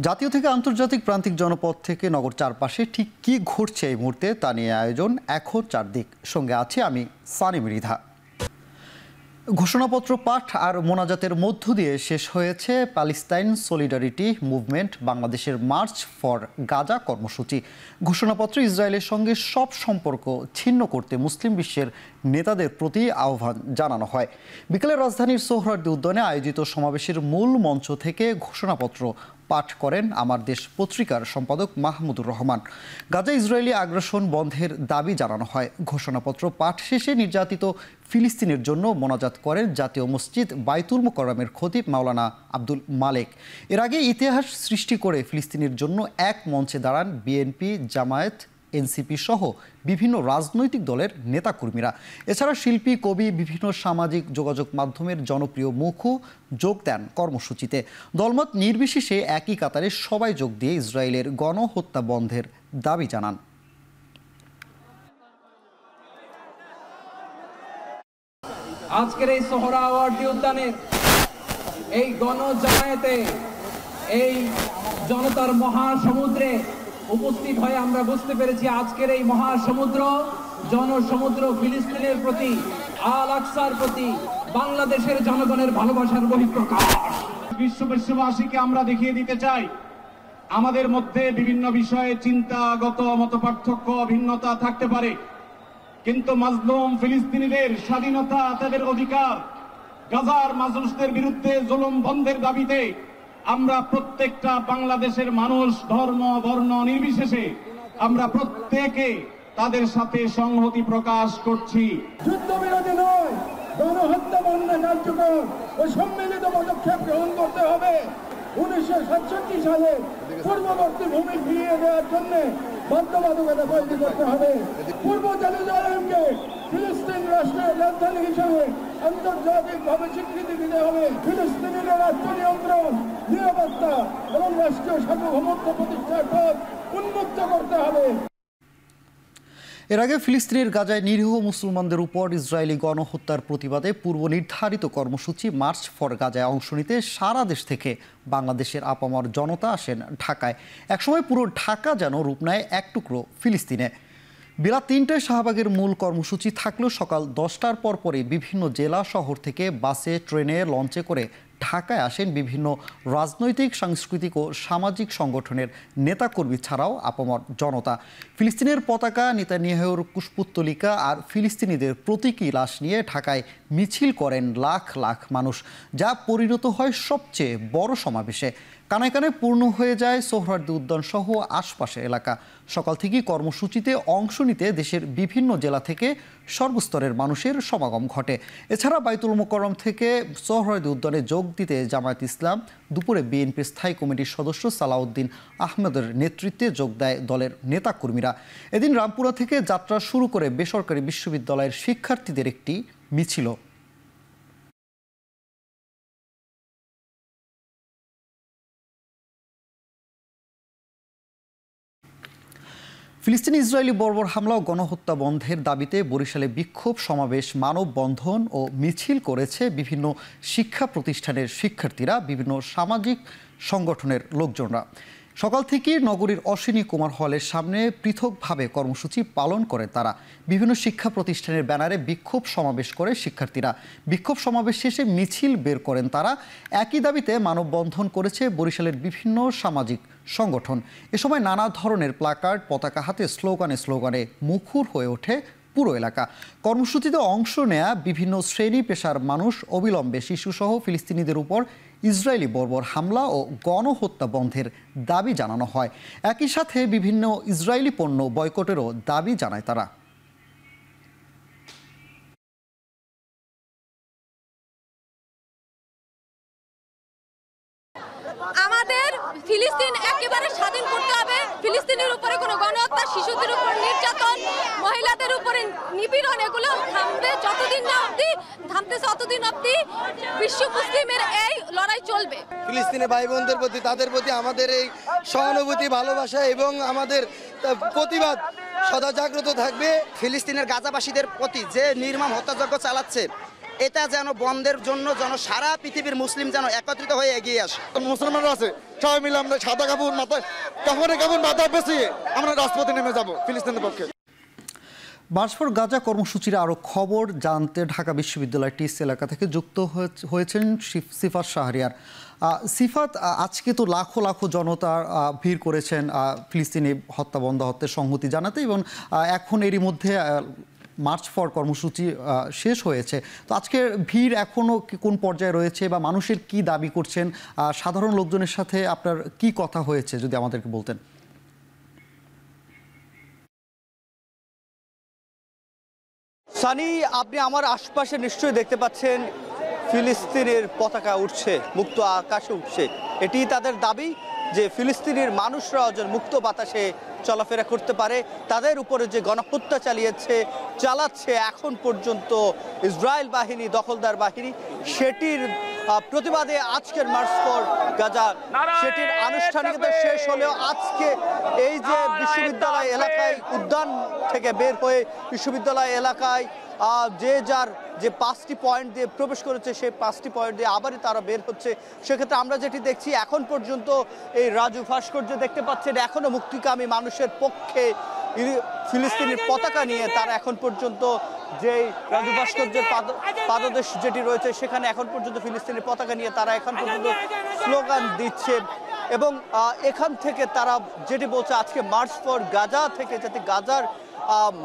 জাতীয় থেকে আন্তর্জাতিক প্রান্তিক জনপদ থেকে নগর চারপাশে ঠিক কী ঘটছে এই মুহূর্তে তা নিয়ে আয়োজন এখন চারদিক। সঙ্গে আছে আমি সানি মৃধা। ঘোষণাপত্র পাঠ আর মোনাজাতের মধ্য দিয়ে শেষ হয়েছে প্যালেস্টাইন সলিডারিটি মুভমেন্ট বাংলাদেশের মার্চ ফর গাজা কর্মসূচি। ঘোষণাপত্রে ইসরায়েলের সঙ্গে সব সম্পর্ক ছিন্ন করতে মুসলিম বিশ্বের নেতাদের প্রতি আহ্বান জানানো হয়। বিকেলে রাজধানীর সোহরাওয়ার্দী উদ্যানে আয়োজিত সমাবেশের মূল মঞ্চ থেকে ঘোষণাপত্র পাঠ করেন আমার দেশ পত্রিকার সম্পাদক মাহমুদুর রহমান। গাজা ইসরায়েলি আগ্রাসন বন্ধের দাবি জানানো হয়। ঘোষণাপত্র পাঠ শেষে নির্যাতিত ফিলিস্তিনের জন্য মোনাজাত করেন জাতীয় মসজিদ বাইতুল মোকাররমের খতিব মাওলানা আব্দুল মালেক। এর আগে ইতিহাস সৃষ্টি করে ফিলিস্তিনের জন্য এক মঞ্চে দাঁড়ান বিএনপি, জামায়াত, এনসিপি সহ বিভিন্ন রাজনৈতিক দলের নেতাকর্মীরা। এছাড়া শিল্পী, কবি, বিভিন্ন সামাজিক যোগাযোগ মাধ্যমের জনপ্রিয় মুখও যোগ দেন কর্মসূচিতে। দলমত নির্বিশেষে একই কাতারে সবাই যোগ দিয়ে ইসরায়েলের গণহত্যা বন্ধের দাবি জানান। আজকের এই সোহরাওয়ার্দী উদ্যানের এই গণজামায়াতে এই জনতার মহাসমুদ্রে উপস্থিত হয়ে আমরা বুঝতে পেরেছি আজকের এই মহাসমুদ্র জনসমুদ্র ফিলিস্তিনের প্রতি, আল আকসার প্রতি বাংলাদেশের জনগণের ভালোবাসার বহিঃপ্রকাশ। বিশ্ববাসীকে আমরা দেখিয়ে দিতে চাই আমাদের মধ্যে বিভিন্ন বিষয়ে চিন্তাগত মতপার্থক্য ভিন্নতা থাকতে পারে, কিন্তু মাজলুম ফিলিস্তিনিদের স্বাধীনতা, তাদের অধিকার, গাজার মানুষদের বিরুদ্ধে জুলুম বন্ধের দাবিতে আমরা প্রত্যেকটা বাংলাদেশের মানুষ ধর্ম বর্ণ নির্বিশেষে আমরা প্রত্যেকে তাদের সাথে সংহতি প্রকাশ করছি। যুদ্ধবিরতি নয়, গণহত্যা বন্ধ কার্যকর ও সম্মিলিত পদক্ষেপ গ্রহণ করতে হবে। 1967 সালে পূর্ববর্তী ভূমি ফিরিয়ে দেওয়ার জন্য বাধ্যবাধকতা তৈরি করতে হবে। পূর্ব জেরুজালেমকে ফিলিস্তিন রাষ্ট্রের রাজধানী হিসেবে আন্তর্জাতিকভাবে স্বীকৃতি দিতে হবে। ফিলিস্তিনের রাষ্ট্র নিয়ন্ত্রণ, নিরাপত্তা এবং রাষ্ট্রীয় সার্বভৌমত্ব প্রতিষ্ঠার পথ উন্মুক্ত করতে হবে। এর আগে ফিলিস্তিনের গাজায় নিরীহ মুসলমানদের উপর ইসরায়েলি গণহত্যার প্রতিবাদে পূর্ব নির্ধারিত কর্মসূচি মার্চ ফর গাজায় অংশ নিতে সারা দেশ থেকে বাংলাদেশের আপামর জনতা আসেন ঢাকায়। একসময় পুরো ঢাকা যেন রূপ নেয় এক টুকরো ফিলিস্তিনে। বেলা 3টায় শাহবাগের মূল কর্মসূচি থাকলেও সকাল 10টার পরপরই বিভিন্ন জেলা শহর থেকে বাসে, ট্রেনে, লঞ্চে করে ঢাকায় আসেন বিভিন্ন রাজনৈতিক, সাংস্কৃতিক ও সামাজিক সংগঠনের নেতাকর্মী ছাড়াও আপামর জনতা। ফিলিস্তিনের পতাকা, নেতানিয়াহুর কুশপুত্তলিকা আর ফিলিস্তিনিদের প্রতীকী লাশ নিয়ে ঢাকায় মিছিল করেন লাখ লাখ মানুষ, যা পরিণত হয় সবচেয়ে বড় সমাবেশে। কানায় কানায় পূর্ণ হয়ে যায় সোহরাওয়ার্দী উদ্যান সহ আশপাশের এলাকা। সকাল থেকেই কর্মসূচিতে অংশ নিতে দেশের বিভিন্ন জেলা থেকে সর্বস্তরের মানুষের সমাগম ঘটে। এছাড়া বাইতুল মোকাররম থেকে সোহরাওয়ার্দী উদ্যানে যোগ দিতে জামায়াত ইসলাম, দুপুরে বিএনপির স্থায়ী কমিটির সদস্য সালাউদ্দিন আহমেদের নেতৃত্বে যোগ দেয় দলের নেতাকর্মীরা। এদিন রামপুরা থেকে যাত্রা শুরু করে বেসরকারি বিশ্ববিদ্যালয়ের শিক্ষার্থীদের একটি মিছিল। ফিলিস্তিনি ইসরায়েলি বর্বর হামলা ও গণহত্যা বন্ধের দাবিতে বরিশালে বিক্ষোভ সমাবেশ, মানববন্ধন ও মিছিল করেছে বিভিন্ন শিক্ষা প্রতিষ্ঠানের শিক্ষার্থীরা, বিভিন্ন সামাজিক সংগঠনের লোকজনরা। সকাল থেকে নগরীর অশ্বিনী কুমার হলের সামনে পৃথকভাবে কর্মসূচি পালন করে তারা। বিভিন্ন শিক্ষা প্রতিষ্ঠানের ব্যানারে বিক্ষোভ সমাবেশ করে শিক্ষার্থীরা। বিক্ষোভ সমাবেশ শেষে মিছিল বের করেন তারা। একই দাবিতে মানববন্ধন করেছে বরিশালের বিভিন্ন সামাজিক সংগঠন। এ সময় নানা ধরনের প্ল্যাকার্ড, পতাকা হাতে স্লোগানে মুখর হয়ে ওঠে পুরো এলাকা। কর্মসূচিতে অংশ নেয়া বিভিন্ন শ্রেণী পেশার মানুষ অবিলম্বে শিশুসহ ফিলিস্তিনিদের উপর ইসরায়েলি বর্বর হামলা ও গণহত্যা বন্ধের দাবি জানানো হয়। একই সাথে বিভিন্ন ইসরায়েলি পণ্য বয়কটেরও দাবি জানায় তারা। আমাদের ফিলিস্তিন একেবারে স্বাধীন করতে হবে। ফিলিস্তিনের উপরে কোনো গণহত্যা, শিশুদের উপর নির্যাতন, মহিলাদের উপরে নিপীড়ন এগুলো থামবে যতদিন না অবধি থামতেছে ততদিন অবধি বিশ্ব মুসলিমের এই লড়াই চলবে। ফিলিস্তিনের ভাই বোনদের প্রতি, তাদের প্রতি আমাদের এই সহানুভূতি, ভালোবাসা এবং আমাদের প্রতিবাদ সদা জাগ্রত থাকবে। ফিলিস্তিনের গাজাবাসীদের প্রতি যে নির্মম হত্যাযজ্ঞ চালাচ্ছে এটা যেন বন্ধের জন্য যেন সারা পৃথিবীর মুসলিম যেন একত্রিত হয়ে এগিয়ে আসে। মুসলমানরা আছে সবাই মিলে আমরা সাদা কাপড় মাথায় মাথা পেঁচিয়ে আমরা রাজপথে নেমে যাব ফিলিস্তিনের পক্ষে। মার্চ ফর গাজা কর্মসূচির আরও খবর জানতে ঢাকা বিশ্ববিদ্যালয় টিএসসি এলাকা থেকে যুক্ত হয়েছেন সিফাত শাহরিয়ার। সিফাত, আজকে তো লাখো লাখো জনতা ভিড় করেছেন ফিলিস্তিনি হত্যা বন্ধ হত্যার সংহতি জানাতে, এবং এখন এরই মধ্যে মার্চ ফর কর্মসূচি শেষ হয়েছে। তো আজকের ভিড় এখনও কোন পর্যায়ে রয়েছে বা মানুষের কি দাবি করছেন, সাধারণ লোকজনের সাথে আপনার কি কথা হয়েছে যদি আমাদেরকে বলতেন। সানি, আপনি আমার আশপাশে নিশ্চয়ই দেখতে পাচ্ছেন ফিলিস্তিনের পতাকা উঠছে, মুক্ত আকাশে উঠছে। এটি তাদের দাবি যে ফিলিস্তিনের মানুষরা যেন মুক্ত বাতাসে চলাফেরা করতে পারে। তাদের উপরে যে গণহত্যা চালাচ্ছে এখন পর্যন্ত ইসরায়েল বাহিনী, দখলদার বাহিনী, সেটির প্রতিবাদে আজকের মার্চ ফর গাজা সেটির আনুষ্ঠানিকতা শেষ হলেও আজকে এই যে বিশ্ববিদ্যালয় এলাকায় উদ্যান থেকে বের হয়ে বিশ্ববিদ্যালয় এলাকায় যে যার যে 5টি পয়েন্ট দিয়ে প্রবেশ করেছে সেই 5টি পয়েন্ট দিয়ে আবারই তারা বের হচ্ছে। সেক্ষেত্রে আমরা যেটি দেখছি এখন পর্যন্ত এই রাজু ভাস্কর্য দেখতে পাচ্ছেন এখনো মুক্তিকামী মানুষের পক্ষে ফিলিস্তিনের পতাকা নিয়ে তারা এখন পর্যন্ত যেই রাজু ভাস্কর্যের পাদদেশ যেটি রয়েছে সেখানে এখন পর্যন্ত ফিলিস্তিনের পতাকা নিয়ে তারা এখন পর্যন্ত স্লোগান দিচ্ছে। এবং এখান থেকে তারা যেটি বলছে আজকে মার্চ ফর গাজা থেকে যাতে গাজার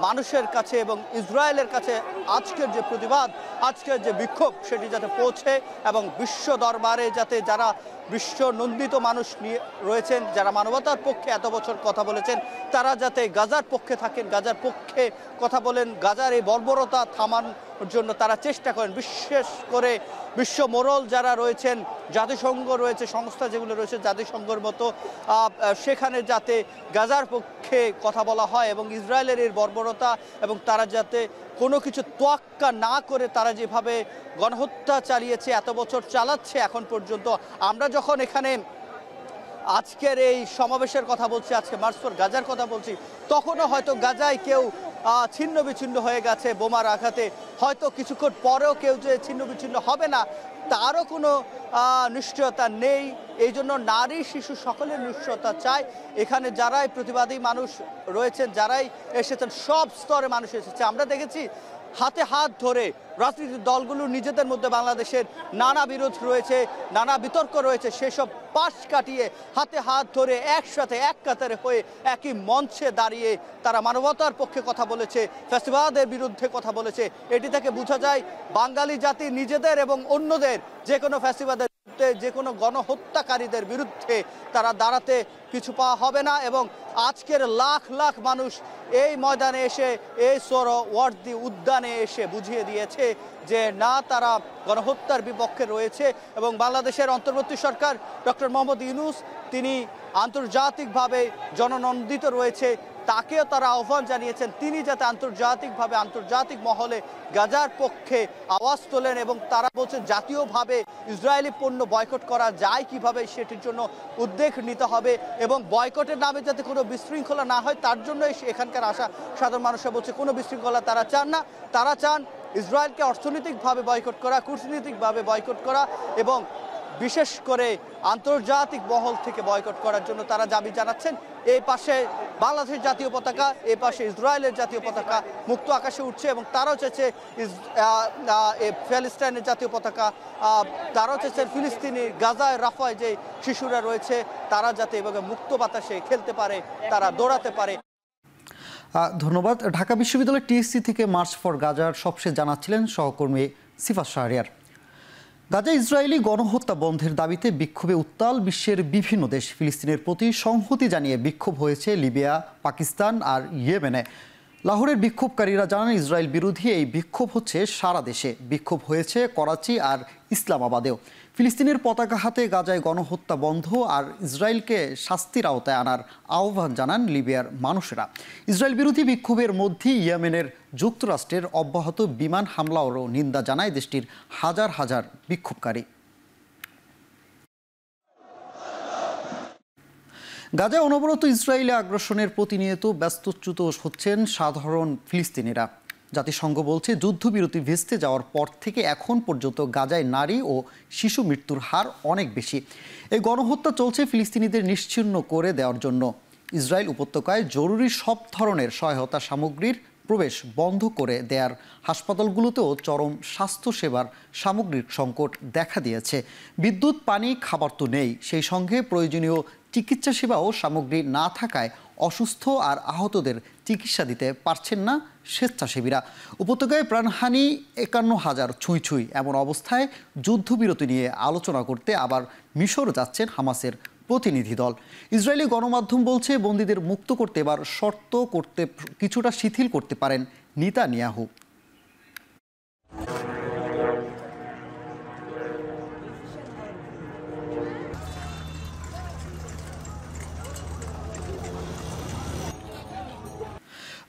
মানুষের কাছে এবং ইসরায়েলের কাছে আজকের যে প্রতিবাদ, আজকের যে বিক্ষোভ সেটি যাতে পৌঁছে এবং বিশ্ব দরবারে যাতে যারা বিশ্ব নন্দিত মানুষ নিয়ে রয়েছেন, যারা মানবতার পক্ষে এত বছর কথা বলেছেন, তারা যাতে গাজার পক্ষে থাকেন, গাজার পক্ষে কথা বলেন, গাজার এই বর্বরতা থামানোর জন্য তারা চেষ্টা করেন। বিশেষ করে বিশ্ব মোড়ল যারা রয়েছেন, জাতিসংঘ রয়েছে, সংস্থা যেগুলো রয়েছে জাতিসংঘের মতো, সেখানে যাতে গাজার পক্ষে কথা বলা হয় এবং ইসরায়েলের এই বর্বরতা এবং তারা যাতে কোনো কিছু তোয়াক্কা না করে তারা যেভাবে গণহত্যা চালিয়েছে, এত বছর চালাচ্ছে এখন পর্যন্ত। আমরা যখন এখানে আজকের এই সমাবেশের কথা বলছি, আজকে মার্চ ফর গাজার কথা বলছি, তখনও হয়তো গাজায় কেউ ছিন্ন বিচ্ছিন্ন হয়ে গেছে বোমার আঘাতে, হয়তো কিছুক্ষণ পরেও কেউ যে ছিন্ন বিচ্ছিন্ন হবে না তারও কোনো নিশ্চয়তা নেই। এই জন্য নারী শিশু সকলের নিশ্চয়তা চায়। এখানে যারাই প্রতিবাদী মানুষ রয়েছেন, যারাই এসেছেন, সব স্তরে মানুষ এসেছে। আমরা দেখেছি হাতে হাত ধরে রাজনৈতিক দলগুলো নিজেদের মধ্যে বাংলাদেশের নানা বিরোধ রয়েছে, নানা বিতর্ক রয়েছে, সেসব পাশ কাটিয়ে হাতে হাত ধরে একসাথে এক কাতারে হয়ে একই মঞ্চে দাঁড়িয়ে তারা মানবতার পক্ষে কথা বলেছে, ফ্যাসিবাদের বিরুদ্ধে কথা বলেছে। এটি থেকে বোঝা যায় বাঙালি জাতি নিজেদের এবং অন্যদের যে কোনো ফ্যাসিবাদের বিরুদ্ধে, যে কোনো গণহত্যাকারীদের বিরুদ্ধে তারা দাঁড়াতে পিছু পাওয়া হবে না। এবং আজকের লাখ লাখ মানুষ এই ময়দানে এসে, এই সোহরাওয়ার্দী উদ্যানে এসে বুঝিয়ে দিয়েছে যে না, তারা গণহত্যার বিপক্ষে রয়েছে। এবং বাংলাদেশের অন্তর্বর্তী সরকার ডক্টর মোহাম্মদ ইউনূস, তিনি আন্তর্জাতিকভাবে জননন্দিত রয়েছে, তাকেও তারা আহ্বান জানিয়েছেন তিনি যাতে আন্তর্জাতিকভাবে আন্তর্জাতিক মহলে গাজার পক্ষে আওয়াজ তোলেন। এবং তারা বলছেন জাতীয়ভাবে ইসরায়েলি পণ্য বয়কট করা যায় কিভাবে সেটির জন্য উদ্যোগ নিতে হবে এবং বয়কটের নামে যাতে কোনো বিশৃঙ্খলা না হয় তার জন্য এখানকার আশা সাধারণ মানুষরা বলছে কোনো বিশৃঙ্খলা তারা চান না। তারা চান ইসরায়েলকে অর্থনৈতিকভাবে বয়কট করা, কূটনীতিকভাবে বয়কট করা এবং বিশেষ করে আন্তর্জাতিক মহল থেকে বয়কট করার জন্য তারা দাবি জানাচ্ছেন। এই পাশে বাংলাদেশের জাতীয় পতাকা, এই পাশে ইসরায়েলের জাতীয় পতাকা মুক্ত আকাশে উঠছে এবং তারাও চাইছে প্যালেস্টাইনের জাতীয় পতাকা, তারাও চাইছে ফিলিস্তিনি গাজায় রাফায় যে শিশুরা রয়েছে তারা যাতে এভাবে মুক্ত বাতাসে খেলতে পারে, তারা দৌড়াতে পারে। ধন্যবাদ। ঢাকা বিশ্ববিদ্যালয় টিএসসি থেকে মার্চ ফর গাজার সবশেষ জানাচ্ছিলেন সহকর্মী সিফাত শাহরিয়ার। গাজা ইসরায়েলি গণহত্যা বন্ধের দাবিতে বিক্ষোভে উত্তাল বিশ্বের বিভিন্ন দেশ। ফিলিস্তিনের প্রতি সংহতি জানিয়ে বিক্ষোভ হয়েছে লিবিয়া, পাকিস্তান আর ইয়েমেনে। লাহোরের বিক্ষোভকারীরা জানান ইসরায়েল বিরোধী এই বিক্ষোভ হচ্ছে সারা দেশে। বিক্ষোভ হয়েছে করাচি আর ইসলামাবাদেও। ফিলিস্তিনের পতাকা হাতে গাজায় গণহত্যা বন্ধ আর ইসরায়েলকে শাস্তির আওতায় আনার আহ্বান জানান লিবিয়ার মানুষেরা। ইসরায়েল বিরোধী বিক্ষোভের মধ্যেই ইয়েমেনের যুক্তরাষ্ট্রের অব্যাহত বিমান হামলারও নিন্দা জানায় দেশটির হাজার হাজার বিক্ষোভকারী। গাজায় অনবরত ইসরায়েলে আগ্রাসনের প্রতিনিয়ত ব্যস্তচ্যুত হচ্ছেন সাধারণ ফিলিস্তিনিরা। জাতিসংঘ বলছে যুদ্ধবিরতি ভেস্তে যাওয়ার পর থেকে এখন পর্যন্ত গাজায় নারী ও শিশু মৃত্যুর হার অনেক বেশি। এই গণহত্যা চলছে ফিলিস্তিনিদের নিশ্চিহ্ন করে দেওয়ার জন্য। ইসরায়েল উপত্যকায় জরুরি সব ধরনের সহায়তা সামগ্রীর প্রবেশ বন্ধ করে দেয়ার হাসপাতালগুলোতেও চরম স্বাস্থ্যসেবার সামগ্রিক সংকট দেখা দিয়েছে। বিদ্যুৎ, পানি, খাবার তো নেই, সেই সঙ্গে প্রয়োজনীয় চিকিৎসা সেবা ও সামগ্রী না থাকায় অসুস্থ আর আহতদের চিকিৎসা দিতে পারছেন না স্বেচ্ছাসেবীরা। উপত্যকায় প্রাণহানি ৫১,০০০ ছুঁই। এমন অবস্থায় যুদ্ধবিরতি নিয়ে আলোচনা করতে আবার মিশর যাচ্ছেন হামাসের প্রতিনিধি দল। ইসরায়েলি গণমাধ্যম বলছে বন্দীদের মুক্ত করতে এবার শর্ত করতে কিছুটা শিথিল করতে পারেন নেতানিয়াহু।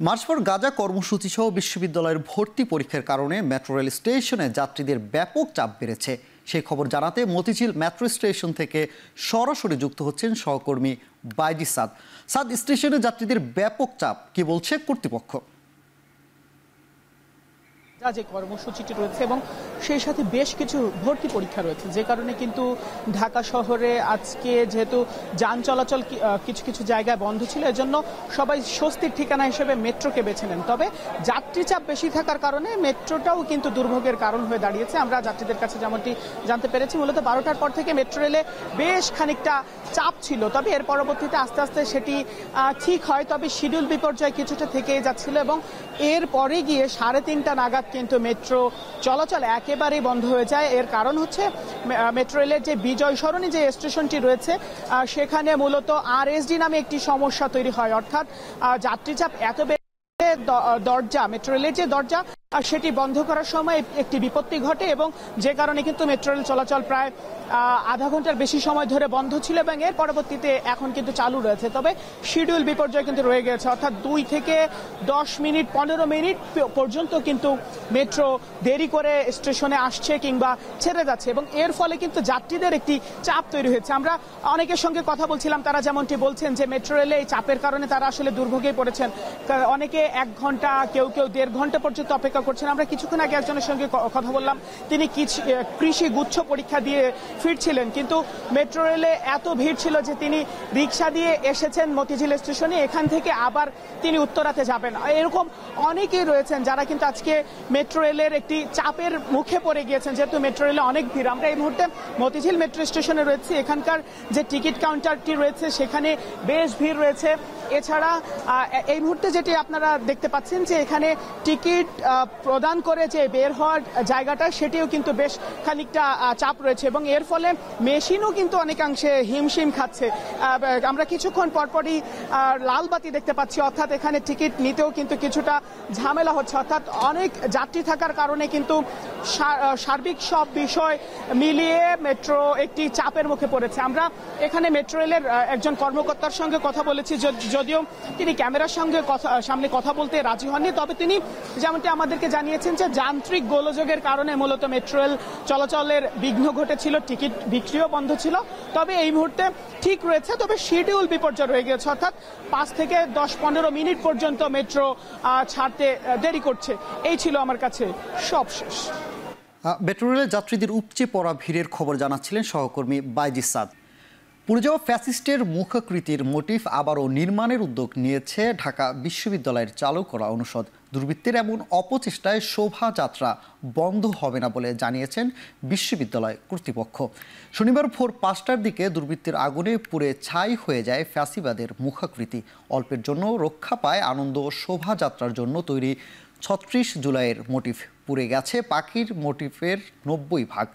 মার্চ ফর গাজা কর্মসূচি সহ বিশ্ববিদ্যালয়ের ভর্তি পরীক্ষার কারণে মেট্রো রেল স্টেশনে যাত্রীদের ব্যাপক চাপ বেড়েছে। সেই খবর জানাতে মতিঝিল মেট্রো স্টেশন থেকে সরাসরি যুক্ত হচ্ছেন সহকর্মী বাইজি সাদ। সাদ, স্টেশনে যাত্রীদের ব্যাপক চাপ, কি বলছে কর্তৃপক্ষ? যে কর্মসূচিটি রয়েছে এবং সেই সাথে বেশ কিছু ভর্তি পরীক্ষা রয়েছে, যে কারণে কিন্তু ঢাকা শহরে আজকে যেহেতু যান চলাচল কিছু কিছু জায়গায় বন্ধ ছিল, এজন্য সবাই স্বস্তির ঠিকানা হিসেবে মেট্রোকে বেছে নেন। তবে যাত্রী চাপ বেশি থাকার কারণে মেট্রোটাও কিন্তু দুর্ভোগের কারণ হয়ে দাঁড়িয়েছে। আমরা যাত্রীদের কাছে যেমনটি জানতে পেরেছি, মূলত 12টার পর থেকে মেট্রো রেলে বেশ খানিকটা চাপ ছিল, তবে এর পরবর্তীতে আস্তে আস্তে সেটি ঠিক হয়। তবে শিডিউল বিপর্যয় কিছুটা থেকেই যাচ্ছিল এবং এর পরে গিয়ে 3:30 নাগাদ কিন্তু মেট্রো চলাচল একেবারেই বন্ধ হয়ে যায়। এর কারণ হচ্ছে মেট্রো রেলের যে বিজয় সরণি যে স্টেশনটি রয়েছে সেখানে মূলত RSD নামে একটি সমস্যা তৈরি হয়, অর্থাৎ যাত্রীচাপ এত দরজা, মেট্রো রেলের যে দরজা সেটি বন্ধ করার সময় একটি বিপত্তি ঘটে এবং যে কারণে কিন্তু মেট্রো রেল চলাচল প্রায় আধা ঘন্টার বেশি সময় ধরে বন্ধ ছিল এবং এর পরবর্তীতে এখন কিন্তু চালু রয়েছে। তবে শিডিউল বিপর্যয় কিন্তু রয়ে গেছে, অর্থাৎ 2 থেকে 10 মিনিট 15 মিনিট পর্যন্ত কিন্তু মেট্রো দেরি করে স্টেশনে আসছে কিংবা ছেড়ে যাচ্ছে এবং এর ফলে কিন্তু যাত্রীদের একটি চাপ তৈরি হয়েছে। আমরা অনেকের সঙ্গে কথা বলছিলাম, তারা যেমনটি বলছেন যে মেট্রো রেলে এই চাপের কারণে তারা আসলে দুর্ভোগে পড়েছেন। অনেকে 1 ঘন্টা, কেউ 1.5 ঘন্টা পর্যন্ত অপেক্ষা করছেন। আমরা কিছুক্ষণ আগে একজনের সঙ্গে কথা বললাম, তিনি কৃষি গুচ্ছ পরীক্ষা দিয়ে ফিরছিলেন, কিন্তু মেট্রো রেলে এত ভিড় ছিল যে তিনি রিক্সা দিয়ে এসেছেন মতিঝিল স্টেশনে, এখান থেকে আবার তিনি উত্তরাতে যাবেন। এরকম অনেকেই রয়েছেন যারা কিন্তু আজকে মেট্রো রেলের একটি চাপের মুখে পড়ে গিয়েছেন, যেহেতু মেট্রো রেলে অনেক ভিড়। আমরা এই মুহূর্তে মতিঝিল মেট্রো স্টেশনে রয়েছে, এখানকার যে টিকিট কাউন্টারটি রয়েছে সেখানে বেশ ভিড় রয়েছে। এছাড়া এই মুহূর্তে যেটি আপনারা দেখতে পাচ্ছেন যে এখানে টিকিট প্রদান করে যে বের হওয়ার জায়গাটা, সেটিও কিন্তু বেশ খানিকটা চাপ রয়েছে এবং এর ফলে মেশিনও কিন্তু অনেকাংশে হিমশিম খাচ্ছে। আমরা কিছুক্ষণ পরপরই লাল বাতি দেখতে পাচ্ছি, অর্থাৎ এখানে টিকিট নিতেও কিন্তু কিছুটা ঝামেলা হচ্ছে, অর্থাৎ অনেক যাত্রী থাকার কারণে কিন্তু সার্বিক সব বিষয় মিলিয়ে মেট্রো একটি চাপের মুখে পড়েছে। আমরা এখানে মেট্রো রেলের একজন কর্মকর্তার সঙ্গে কথা বলেছি, যদিও তিনি ক্যামেরার সঙ্গে সামনে কথা বলতে রাজি হননি, তবে তিনি যেমনটি আমাদেরকে জানিয়েছেন যে যান্ত্রিক গোলযোগের কারণে মূলত মেট্রো রেল চলাচলের বিঘ্ন ঘটেছিল, টিকিট বিক্রিও বন্ধ ছিল। তবে এই মুহূর্তে ঠিক রয়েছে, তবে শিডিউল বিপর্যয় রয়ে গেছে, অর্থাৎ 5 থেকে 10-15 মিনিট পর্যন্ত মেট্রো ছাড়তে দেরি করছে। এই ছিল আমার কাছে সব শেষ। মেট্রো রেলের যাত্রীদের উপচে পড়া ভিড়ের খবর জানাচ্ছিলেন সহকর্মী বাইজি সাদ। পুড়ে যাওয়া ফ্যাসিস্টের মুখাকৃতির মোটিফ আবারও নির্মাণের উদ্যোগ নিয়েছে ঢাকা বিশ্ববিদ্যালয়ের চালু করা অনুষদ। দুর্বৃত্তের এমন অপচেষ্টায় শোভাযাত্রা বন্ধ হবে না বলে জানিয়েছেন বিশ্ববিদ্যালয় কর্তৃপক্ষ। শনিবার ভোর 5টার দিকে দুর্বৃত্তের আগুনে পুড়ে ছাই হয়ে যায় ফ্যাসিবাদের মুখাকৃতি। অল্পের জন্য রক্ষা পায় আনন্দ শোভাযাত্রার জন্য তৈরি 36 জুলাইয়ের মোটিফ। পুড়ে গেছে পাখির মোটিফের 90 ভাগ।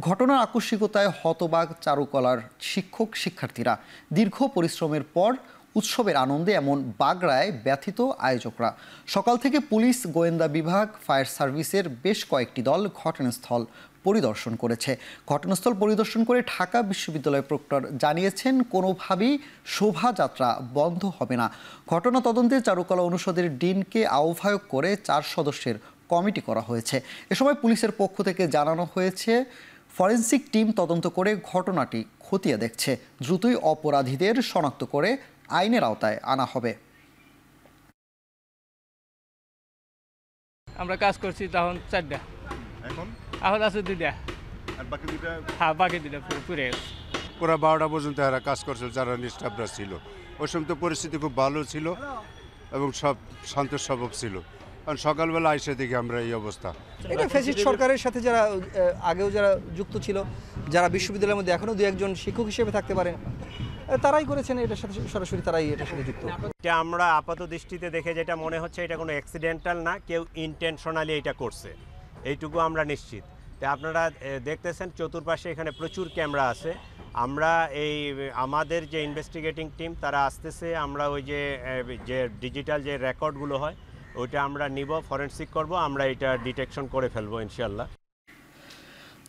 ঘটনার আকস্মিকতায় হতবাক চারুকলার শিক্ষক শিক্ষার্থীরা। দীর্ঘ পরিশ্রমের পর উৎসবের আনন্দে এমন বাগড়ায় ব্যথিত আয়োজকরা। সকাল থেকে পুলিশ, গোয়েন্দা বিভাগ, ফায়ার সার্ভিসের বেশ কয়েকটি দল ঘটনাস্থল পরিদর্শন করেছে। ঘটনাস্থল পরিদর্শন করে ঢাকা বিশ্ববিদ্যালয় প্রক্টর জানিয়েছেন কোনোভাবেই শোভাযাত্রা বন্ধ হবে না। ঘটনা তদন্তে চারুকলা অনুষদের ডিনকে আহ্বায়ক করে 4 সদস্যের কমিটি করা হয়েছে। এ সময় পুলিশের পক্ষ থেকে জানানো হয়েছে ফরেনসিক টিম তদন্ত করে ঘটনাটি খতিয়ে দেখছে। দ্রুতই অপরাধীদের শনাক্ত করে আইনের আওতায় আনা হবে। আমরা কাজ করছি তখন 4টা, এখন আছে 2টা, আর বাকি 2টা? হ্যাঁ, বাকি 2টা পুরে গেছে। পুরো 12টা পর্যন্ত এরা কাজ করছিল, যারা স্টাফরা ছিল। ওই সময় তো পরিস্থিতি খুব ভালো ছিল এবং সব শান্ত স্বভাব ছিল, কারণ সকালবেলা এসে দেখি আমরা এই অবস্থা। এটা ফ্যাসিস্ট সরকারের সাথে যারা আগেও যারা যুক্ত ছিল, যারা বিশ্ববিদ্যালয়ের মধ্যে এখনও 2-1 জন শিক্ষক হিসেবে থাকতে পারেন, তারাই করেছেন এটার সাথে, সরাসরি তারাই এটার সাথে যুক্ত। এটা আমরা আপাত দৃষ্টিতে দেখে যেটা মনে হচ্ছে, এটা কোনো অ্যাক্সিডেন্টাল না, কেউ ইন্টেনশনালি এটা করছে, এইটুকু আমরা নিশ্চিত। তো আপনারা দেখতেছেন চতুর্পাশে এখানে প্রচুর ক্যামেরা আছে। আমরা আমাদের যে ইনভেস্টিগেটিং টিম তারা আসতেছে, আমরা ওই যে ডিজিটাল যে রেকর্ডগুলো হয় ওইটা আমরা নিব, ফরেনসিক করব, আমরা এটা ডিটেকশন করে ফেলবো ইনশাল্লাহ।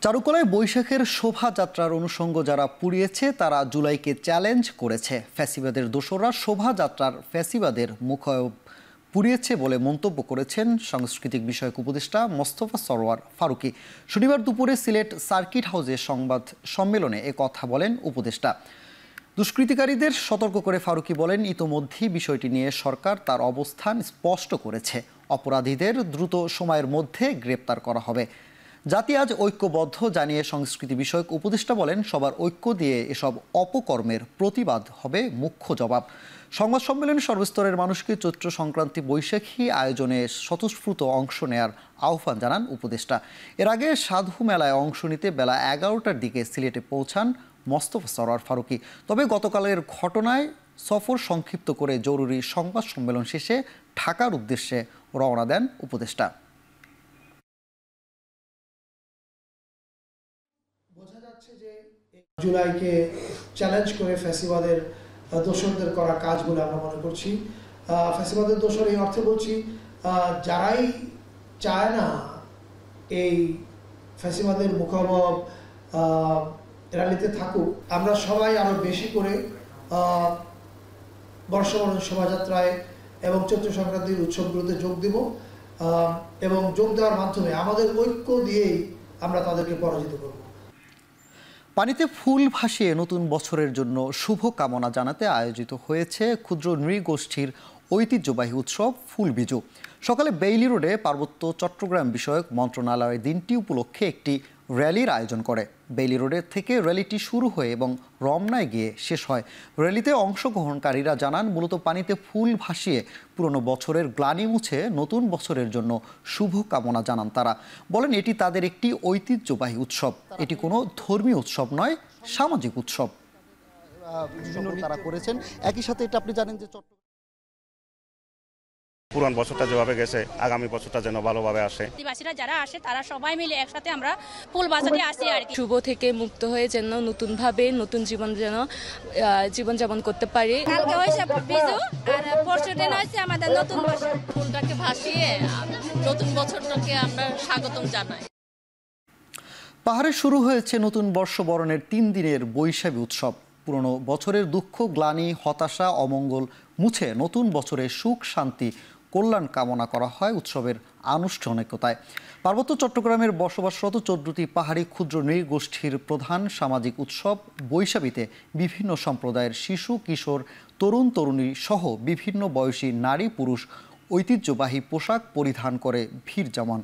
চারুকলায় বৈশাখের শোভাযাত্রার অনুষঙ্গ যারা পুড়িয়েছে তারা জুলাইকে চ্যালেঞ্জ করেছে। ফ্যাসিবাদের দোসররা শোভাযাত্রার ফ্যাসিবাদের মুখায়ব পুড়িয়েছে বলে মন্তব্য করেছেন সাংস্কৃতিক বিষয়ক উপদেষ্টা মোস্তফা সরওয়ার ফারুকী। শনিবার দুপুরে সিলেট সার্কিট হাউসে সংবাদ সম্মেলনে কথা বলেন উপদেষ্টা। দুষ্কৃতিকারীদের সতর্ক করে ফারুকী বলেন, ইতোমধ্যেই বিষয়টি নিয়ে সরকার তার অবস্থান স্পষ্ট করেছে। অপরাধীদের দ্রুত সময়ের মধ্যে গ্রেপ্তার করা হবে। জাতি আজ ঐক্যবদ্ধ জানিয়ে সংস্কৃতি বিষয়ক উপদেষ্টা বলেন, সবার ঐক্য দিয়ে এসব অপকর্মের প্রতিবাদ হবে মুখ্য জবাব। সংবাদ সম্মেলনে সর্বস্তরের মানুষকে চৈত্র সংক্রান্তি বৈশাখী আয়োজনে স্বতঃস্ফূর্ত অংশ নেয়ার আহ্বান জানান উপদেষ্টা। এর আগে সাধু মেলায় অংশ নিতে বেলা 11টার দিকে সিলেটে পৌঁছান মোস্তফা সরওয়ার ফারুকী। তবে গতকালের ঘটনায় সফর সংক্ষিপ্ত করে জরুরি সংবাদ সম্মেলন শেষে ঢাকার উদ্দেশ্যে রওনা দেন উপদেষ্টা। বোঝা যাচ্ছে যে জুলাইকে চ্যালেঞ্জ করে ফ্যাসিবাদের দোসরদের করা কাজগুলো আমরা মনে করছি। ফ্যাসিবাদের দোসর এই অর্থে বলছি, যারাই চায় না এই ফ্যাসিবাদের মুখাবব র্যালিতে থাকুক, আমরা সবাই আরো বেশি করে বর্ষবরণ শোভাযাত্রায় এবং চৈত্র সংক্রান্তির উৎসবগুলোতে যোগ দিব এবং যোগ দেওয়ার মাধ্যমে আমাদের ঐক্য দিয়েই আমরা তাদেরকে পরাজিত করব। পানিতে ফুল ভাসিয়ে নতুন বছরের জন্য শুভ কামনা জানাতে আয়োজিত হয়েছে ক্ষুদ্র নৃগোষ্ঠীর ঐতিহ্যবাহী উৎসব ফুলবিজু। সকালে বেইলি রোডে পার্বত্য চট্টগ্রাম বিষয়ক মন্ত্রণালয় দিনটি উপলক্ষে একটি র্যালির আয়োজন করে। বেইলি রোডের থেকে র্যালিটি শুরু হয়ে এবং রমনায় গিয়ে শেষ হয়। র্যালিতে অংশগ্রহণকারীরা জানান, মূলত পানিতে ফুল ভাসিয়ে পুরনো বছরের গ্লানি মুছে নতুন বছরের জন্য শুভ কামনা জানান তারা। বলেন, এটি তাদের একটি ঐতিহ্যবাহী উৎসব। এটি কোনো ধর্মীয় উৎসব নয়, সামাজিক উৎসব। তারা করেছেন। একই সাথে এটা আপনি জানেন যে পুরান বছরটা যেভাবে গেছে আগামী বছরটা যেন ভালোভাবে আসে। আদিবাসীরা যারা আসে তারা সবাই মিলে একসাথে আমরা ফুল বাজারে আসি আর কি। শুভ থেকে মুক্ত হয়ে যেন নতুনভাবে নতুন জীবন যেন জীবনযাপন করতে পারি। কালকে হয়েছে বিজু আর পরশু দিন হয়েছে আমাদের নতুন বছর। ফুলটাকে ভাসিয়ে নতুন বছরটাকে আমরা স্বাগতম জানাই। পাহাড়ে শুরু হয়েছে নতুন বর্ষ বরণের 3 দিনের বৈশাখী উৎসব। পুরনো বছরের দুঃখ, গ্লানি, হতাশা, অমঙ্গল মুছে নতুন বছরের সুখ, শান্তি, কল্যাণ কামনা করা হয় উৎসবের আনুষ্ঠানিকতায়। পার্বত্য চট্টগ্রামের বসবাসরত 14টি পাহাড়ি ক্ষুদ্র নৃগোষ্ঠীর প্রধান সামাজিক উৎসব বৈশাখীতে বিভিন্ন সম্প্রদায়ের শিশু, কিশোর, তরুণ তরুণী সহ বিভিন্ন বয়সী নারী পুরুষ ঐতিহ্যবাহী পোশাক পরিধান করে ভিড় জমান।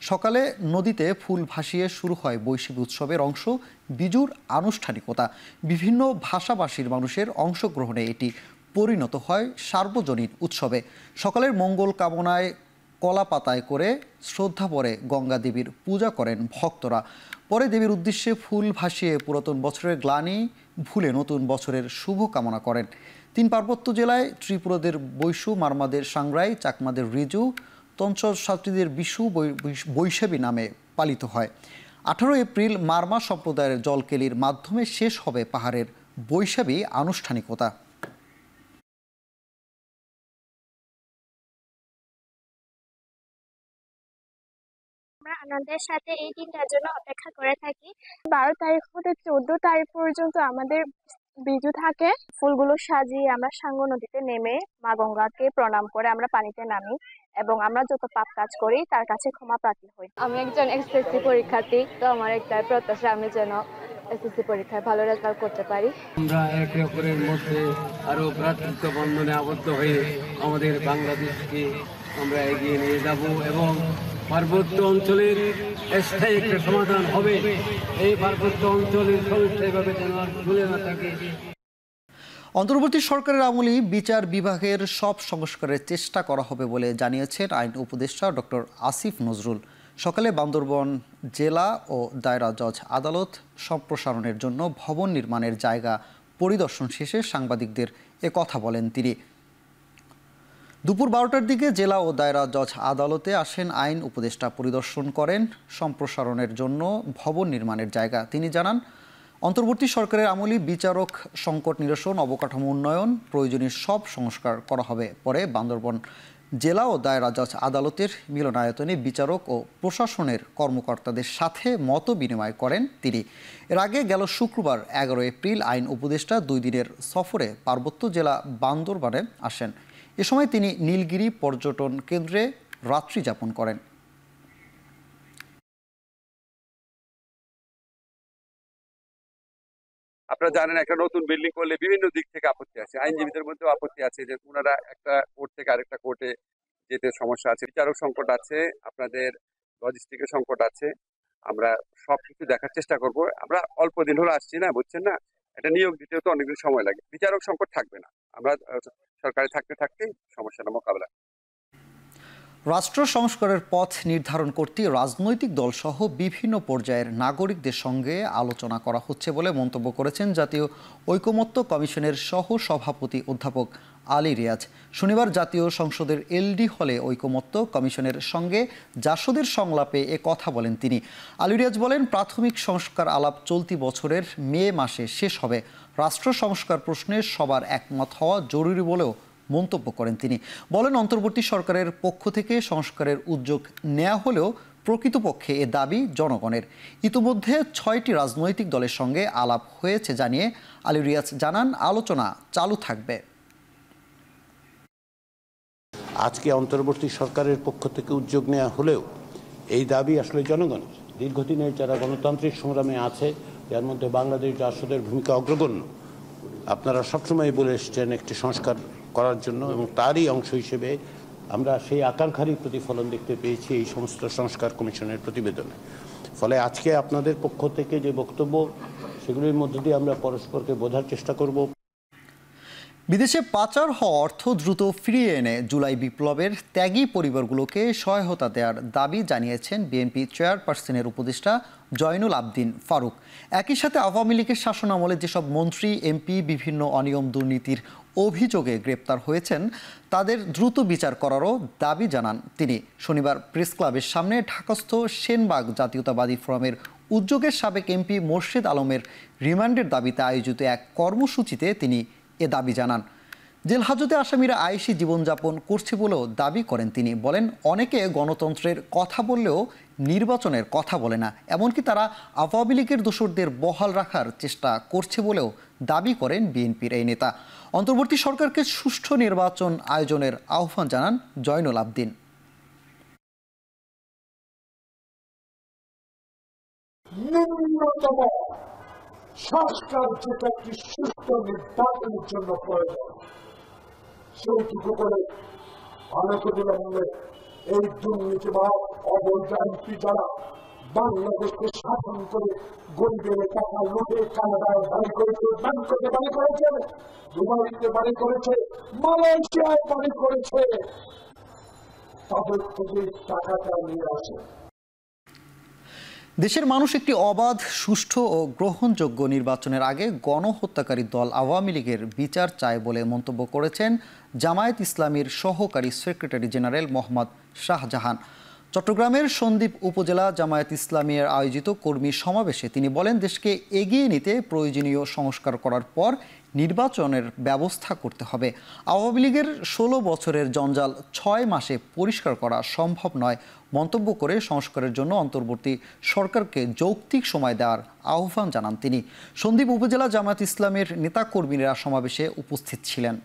সকালে নদীতে ফুল ভাসিয়ে শুরু হয় বৈশাখী উৎসবের অংশ বিজুর আনুষ্ঠানিকতা। বিভিন্ন ভাষাভাষীর মানুষের অংশগ্রহণে এটি পরিণত হয় সার্বজনীন উৎসবে। সকালের মঙ্গল কামনায় কলা পাতায় করে শ্রদ্ধা ভরে গঙ্গা দেবীর পূজা করেন ভক্তরা। পরে দেবীর উদ্দেশ্যে ফুল ভাসিয়ে পুরাতন বছরের গ্লানি ভুলে নতুন বছরের শুভ কামনা করেন। 3 পার্বত্য জেলায় ত্রিপুরাদের বৈশু, মারমাদের সাংরাই, চাকমাদের রিজু, তঞ্চসাত্রীদের বিশু বৈশাখী নামে পালিত হয়। 18 এপ্রিল মারমা সম্প্রদায়ের জলকেলির মাধ্যমে শেষ হবে পাহাড়ের বৈশাখী আনুষ্ঠানিকতা। আমরা আনন্দের সাথে এই দিনটার জন্য অপেক্ষা করে থাকি। 12 তারিখ হতে 14 তারিখ পর্যন্ত আমাদের বিজু থাকে। ফুলগুলো সাজিয়ে আমরা সাঙ্গ নদীতে নেমে মা গঙ্গাকে প্রণাম করে আমরা পানিতে নামি এবং আমরা যত পাপ কাজ করি তার কাছে ক্ষমা প্রার্থী হই। আমি একজন এসএসসি পরীক্ষার্থী, তো আমার একটা প্রত্যাশা আমি যেন এসএসসি পরীক্ষায় ভালো রেজাল্ট করতে পারি। আমরা একে অপরের মধ্যে আরো ভ্রাতৃত্ব বন্ধনে আবদ্ধ হয়ে আমাদের বাংলাদেশকে আমরা এগিয়ে নিয়ে যাব এবং পার্বত্য অঞ্চলের স্থায়ী একটা সমাধান হবে। এই পার্বত্য অঞ্চলের সমস্যা এভাবে যেন আর ঝুলে না থাকে। অন্তর্বর্তী সরকারের আমলেই বিচার বিভাগের সব সংস্কারের চেষ্টা করা হবে বলে জানিয়েছেন আইন উপদেষ্টা ডক্টর আসিফ নজরুল। সকালে বান্দরবান জেলা ও দায়রা জজ আদালত সম্প্রসারণের জন্য ভবন নির্মাণের জায়গা পরিদর্শন শেষে সাংবাদিকদের কথা বলেন তিনি। দুপুর 12টার দিকে জেলা ও দায়রা জজ আদালতে আসেন আইন উপদেষ্টা, পরিদর্শন করেন সম্প্রসারণের জন্য ভবন নির্মাণের জায়গা। তিনি জানান, অন্তর্বর্তী সরকারের আমলে বিচারক সংকট নিরসন, অবকাঠামো উন্নয়ন, প্রয়োজনীয় সব সংস্কার করা হবে। পরে বান্দরবান জেলা ও দায়রা জজ আদালতের মিলনায়তনে বিচারক ও প্রশাসনের কর্মকর্তাদের সাথে মত বিনিময় করেন তিনি। এর আগে গেল শুক্রবার 11 এপ্রিল আইন উপদেষ্টা 2 দিনের সফরে পার্বত্য জেলা বান্দরবানে আসেন। এ সময় তিনি নীলগিরি পর্যটন কেন্দ্রে রাত্রি যাপন করেন। আপনারা জানেন, একটা নতুন বিল্ডিং করলে বিভিন্ন দিক থেকে আপত্তি আছে, আইনজীবীদের মধ্যেও আপত্তি আছে যে ওনারা একটা কোর্ট থেকে আরেকটা কোর্টে যেতে সমস্যা আছে, বিচারক সংকট আছে, আপনাদের লজিস্টিকের সংকট আছে। আমরা সবকিছু দেখার চেষ্টা করব। আমরা অল্প দিন হলো আসছি না, বুঝছেন না, এটা নিয়োগ দিতেও তো অনেকদিন সময় লাগে। বিচারক সংকট থাকবে না, আমরা সরকারে থাকতে থাকতেই সমস্যাটা মোকাবেলা। রাষ্ট্র সংস্কারের পথ নির্ধারণ করতে রাজনৈতিক দলসহ বিভিন্ন পর্যায়ের নাগরিকদের সঙ্গে আলোচনা করা হচ্ছে বলে মন্তব্য করেছেন জাতীয় ঐকমত্য কমিশনের সহ সভাপতি অধ্যাপক আলী রিয়াজ। শনিবার জাতীয় সংসদের এলডি হলে ঐকমত্য কমিশনের সঙ্গে জাসদের সংলাপে কথা বলেন তিনি। আলী রিয়াজ বলেন, প্রাথমিক সংস্কার আলাপ চলতি বছরের মে মাসে শেষ হবে। রাষ্ট্র সংস্কার প্রশ্নে সবার একমত হওয়া জরুরি বলেও মন্তব্য করেন তিনি। বলেন, অন্তর্বর্তী সরকারের পক্ষ থেকে সংস্কারের উদ্যোগ নেওয়া হলেও প্রকৃতপক্ষে এ দাবি জনগণের। ইতিমধ্যে 6টি রাজনৈতিক দলের সঙ্গে আলাপ হয়েছে জানিয়ে আলী রিয়াজ জানান, আলোচনা চালু থাকবে। আজকে অন্তর্বর্তী সরকারের পক্ষ থেকে উদ্যোগ নেওয়া হলেও এই দাবি আসলে জনগণের। দীর্ঘদিনের যারা গণতান্ত্রিক সংগ্রামে আছে, যার মধ্যে বাংলাদেশ জাসদের ভূমিকা অগ্রগণ্য, আপনারা সবসময় বলে এসেছেন একটি সংস্কার করার জন্য, এবং তারই অংশ হিসেবে আমরা সেই আকাঙ্ক্ষারই প্রতিফলন দেখতে পেয়েছি এই সমস্ত সংস্কার কমিশনের প্রতিবেদনে। ফলে আজকে আপনাদের পক্ষ থেকে যে বক্তব্য, সেগুলির মধ্য দিয়ে আমরা পরস্পরকে বোঝার চেষ্টা করব। বিদেশে পাচার হওয়া অর্থ দ্রুত ফিরিয়ে এনে জুলাই বিপ্লবের ত্যাগী পরিবারগুলোকে সহায়তা দেওয়ার দাবি জানিয়েছেন বিএনপি চেয়ারপারসনের উপদেষ্টা জয়নুল আবদিন ফারুক। একই সাথে আওয়ামী লীগের শাসনামলে যেসব মন্ত্রী, এমপি বিভিন্ন অনিয়ম দুর্নীতির অভিযোগে গ্রেপ্তার হয়েছেন তাদের দ্রুত বিচার করারও দাবি জানান তিনি। শনিবার প্রেস ক্লাবের সামনে ঢাকাস্থ সেনবাগ জাতীয়তাবাদী ফোরামের উদ্যোগের সাবেক এমপি মোর্শেদ আলমের রিমান্ডের দাবিতে আয়োজিত এক কর্মসূচিতে তিনি এ দাবি জানান। জেল হাজতে আসামিরা আইসি জীবনযাপন করছে বলেও দাবি করেন তিনি। বলেন, অনেকে গণতন্ত্রের কথা বললেও নির্বাচনের কথা বলে না, এমনকি তারা আওয়ামী লীগের দোসরদের বহাল রাখার চেষ্টা করছে বলেও দাবি করেন বিএনপির এই নেতা। অন্তর্বর্তী সরকারকে সুষ্ঠু নির্বাচন আয়োজনের আহ্বান জানান জয়নুল আবদিন। ন্যূনতম সংস্কার যেটা একটি সুষ্ঠু নির্বাচনের জন্য প্রয়োজন, সেইটুকু করে অনতিবিলম্বে এই দুর্নীতিবাদ অবৈধ এমপি যারা বাংলাদেশকে শাসন করে গরিবের টাকা লুটে কানাডায় বাড়ি করেছে, ব্যাংককে বাড়ি করেছে, দুবাইতে বাড়ি করেছে, মালয়েশিয়ায় বাড়ি করেছে, তাদের থেকে টাকাটা নিয়ে আসে। দেশের মানুষ একটি অবাধ, সুষ্ঠু ও গ্রহণযোগ্য নির্বাচনের আগে গণহত্যাকারী দল আওয়ামী লীগের বিচার চায় বলে মন্তব্য করেছেন জামায়াত ইসলামীর সহকারী সেক্রেটারি জেনারেল মোহাম্মদ শাহজাহান। চট্টগ্রামের সন্দ্বীপ উপজেলা জামায়াত ইসলামীর আয়োজিত কর্মী সমাবেশে তিনি বলেন, দেশকে এগিয়ে নিতে প্রয়োজনীয় সংস্কার করার পর নির্বাচনের ব্যবস্থা করতে হবে। আওয়ামী লীগের 16 বছরের জঞ্জাল 6 মাসে পরিষ্কার করা সম্ভব নয় মন্তব্য করে সংস্কারের জন্য অন্তর্বর্তী সরকারকে যৌক্তিক সময় দেওয়ার আহ্বান জানান তিনি। সন্দ্বীপ উপজেলা জামায়াত ইসলামের নেতাকর্মীরা সমাবেশে উপস্থিত ছিলেন।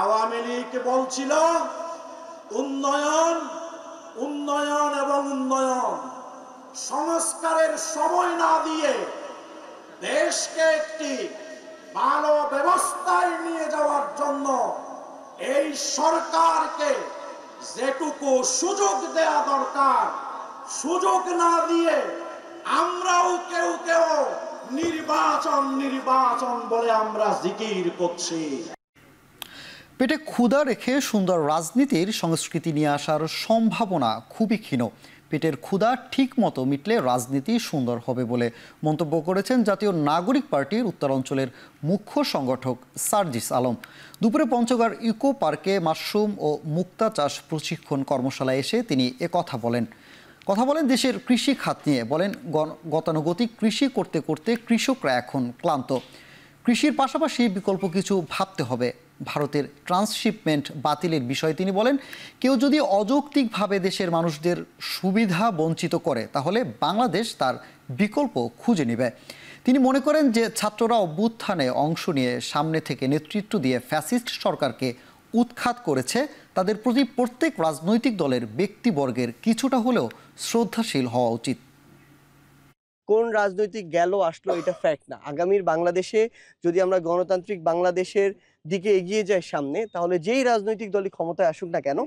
আওয়ামী লীগ বলছিল উন্নয়ন, উন্নয়ন এবং উন্নয়ন, সংস্কারের সময় না দিয়ে দেশকে একটি ভালো ব্যবস্থায় নিয়ে যাওয়ার জন্য এই সরকারকে যেটুকু সুযোগ দেয়া দরকার সুযোগ না দিয়ে আমরাও কেউ কেউ নির্বাচন বলে আমরা জিকির করছি। পেটে ক্ষুধা রেখে সুন্দর রাজনীতির সংস্কৃতি নিয়ে আসার সম্ভাবনা খুবই ক্ষীণ। পেটের ক্ষুধা ঠিক মতো মিটলে রাজনীতি সুন্দর হবে বলে মন্তব্য করেছেন জাতীয় নাগরিক পার্টির উত্তরাঞ্চলের মুখ্য সংগঠক সার্জিস আলম। দুপুরে পঞ্চগড় ইকো পার্কে মাশরুম ও মুক্তা চাষ প্রশিক্ষণ কর্মশালায় এসে তিনি কথা বলেন দেশের কৃষি খাত নিয়ে। বলেন গতানুগতিক কৃষি করতে করতে কৃষকরা এখন ক্লান্ত। কৃষির পাশাপাশি বিকল্প কিছু ভাবতে হবে। ভারতের ট্রান্সশিপমেন্ট বাতিলের বিষয়ে তিনি বলেন, কেউ যদি অযৌক্তিকভাবে দেশের মানুষদের সুবিধা বঞ্চিত করে তাহলে বাংলাদেশ তার বিকল্প খুঁজে নেবে। তিনি মনে করেন যে ছাত্ররা অভ্যুত্থানে অংশ নিয়ে সামনে থেকে নেতৃত্ব দিয়ে ফ্যাসিস্ট সরকারকে উৎখাত করেছে, তাদের প্রতি প্রত্যেক রাজনৈতিক দলের ব্যক্তিবর্গের কিছুটা হলেও শ্রদ্ধাশীল হওয়া উচিত। কোন রাজনৈতিক গেল আসলো এটা ফ্যাক্ট না। আগামীর বাংলাদেশে যদি আমরা গণতান্ত্রিক বাংলাদেশের দিকে এগিয়ে যাই সামনে, তাহলে যেই রাজনৈতিক দলই ক্ষমতায় আসুক না কেন,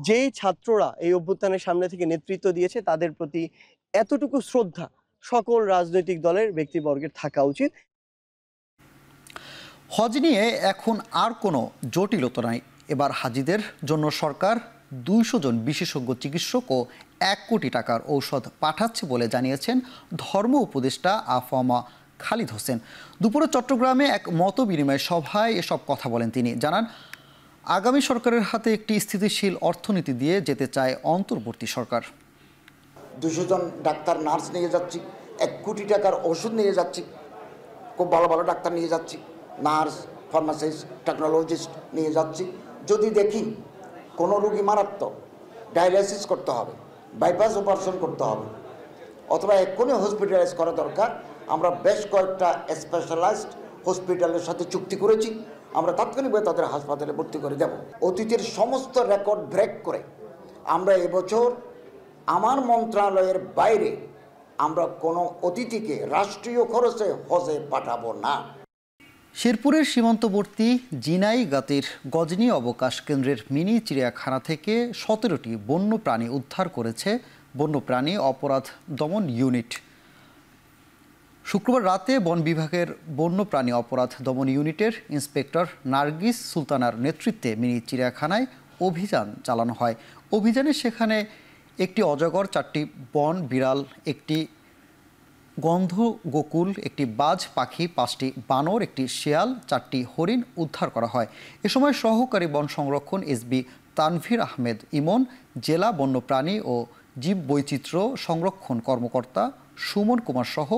যেই ছাত্ররা এই অভ্যুত্থানের সামনে থেকে নেতৃত্ব দিয়েছে তাদের প্রতি এতটুকু শ্রদ্ধা সকল রাজনৈতিক দলের ব্যক্তিবর্গের থাকা উচিত। হজ নিয়ে এখন আর কোনো জটিলতা নাই। এবার হাজিদের জন্য সরকার 200 জন বিশেষজ্ঞ চিকিৎসক ও 1 কোটি টাকার ঔষধ পাঠাচ্ছে বলে জানিয়েছেন ধর্ম উপদেষ্টা আফামা খালিদ হোসেন। দুপুরে চট্টগ্রামে এক মত বিনিময় সভায় এসব কথা বলেন তিনি। জানান, আগামী সরকারের হাতে একটি স্থিতিশীল অর্থনীতি দিয়ে যেতে চায় অন্তর্বর্তী সরকার। 200 জন ডাক্তার নার্স নিয়ে যাচ্ছি, 1 কোটি টাকার ওষুধ নিয়ে যাচ্ছি, খুব ভালো ভালো ডাক্তার নিয়ে যাচ্ছি, নার্স, ফার্মাসিস্ট, টেকনোলজিস্ট নিয়ে যাচ্ছি। যদি দেখি কোনো রোগী মারাত্মক, ডায়ালাইসিস করতে হবে, বাইপাস অপারেশন করতে হবে, অথবা এক্ষুনি হসপিটালাইজ করা দরকার, আমরা বেশ কয়েকটা স্পেশালাইজড হসপিটালের সাথে চুক্তি করেছি। আমরা তাৎক্ষণিকভাবে তাদের হাসপাতালে ভর্তি করে দেব। অতীতের সমস্ত রেকর্ড ব্রেক করে আমরা এবছর আমার মন্ত্রণালয়ের বাইরে আমরা কোনো অতিথিকে রাষ্ট্রীয় খরচে হজে পাঠাবো না। শেরপুরের সীমান্তবর্তী জিনাইগাতির গজনী অবকাশ কেন্দ্রের মিনি চিড়িয়াখানা থেকে 17টি বন্যপ্রাণী উদ্ধার করেছে বন্যপ্রাণী অপরাধ দমন ইউনিট। শুক্রবার রাতে বন বিভাগের বন্যপ্রাণী অপরাধ দমন ইউনিটের ইন্সপেক্টর নার্গিস সুলতানার নেতৃত্বে মিনি চিড়িয়াখানায় অভিযান চালানো হয়। অভিযানে সেখানে একটি অজগর, 4টি বন বিড়াল, একটি গন্ধ গোকুল, একটি বাজ পাখি, 5টি বানর, একটি শেয়াল, 4টি হরিণ উদ্ধার করা হয়। এ সময় সহকারী বন সংরক্ষণ এসবি তানভীর আহমেদ ইমন, জেলা বন্যপ্রাণী ও জীব বৈচিত্র্য সংরক্ষণ কর্মকর্তা সুমন কুমার সহ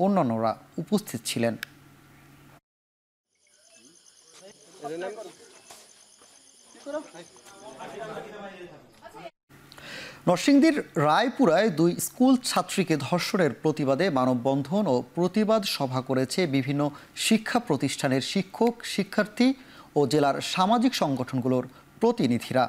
অন্যান্যরা উপস্থিত ছিলেন। নরসিংদীর রায়পুরায় 2 স্কুল ছাত্রীকে ধর্ষণের প্রতিবাদে মানববন্ধন ও প্রতিবাদ সভা করেছে বিভিন্ন শিক্ষা প্রতিষ্ঠানের শিক্ষক, শিক্ষার্থী ও জেলার সামাজিক সংগঠনগুলোর প্রতিনিধিরা।